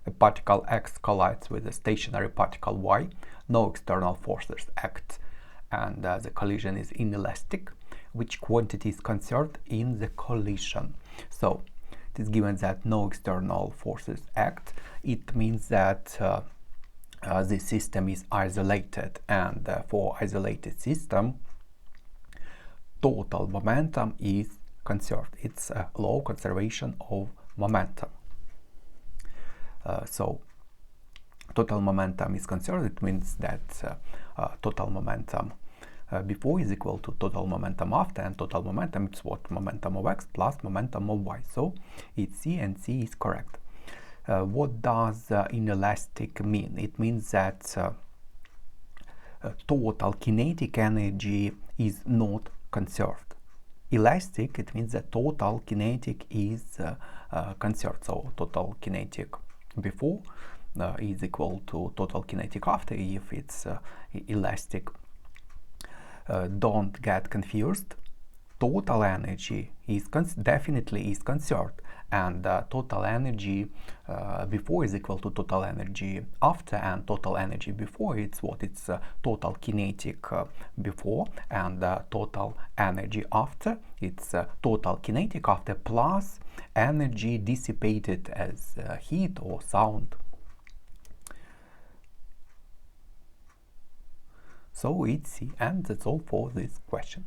a particle X collides with a stationary particle Y, no external forces act, and the collision is inelastic. Which quantity is conserved in the collision? So it is given that no external forces act. It means that the system is isolated, and for isolated system, total momentum is conserved. It's a low conservation of momentum. So total momentum is conserved. It means that total momentum before is equal to total momentum after, and total momentum is what? Momentum of x plus momentum of y. So it's C, and C is correct. What does inelastic mean? It means that total kinetic energy is not conserved. Elastic, it means that total kinetic is conserved. So total kinetic before is equal to total kinetic after if it's elastic. Don't get confused. Total energy is definitely is conserved, and total energy before is equal to total energy after, and total energy before, it's what? It's total kinetic before, and total energy after, it's total kinetic after plus energy dissipated as heat or sound. So it's C, and that's all for this question.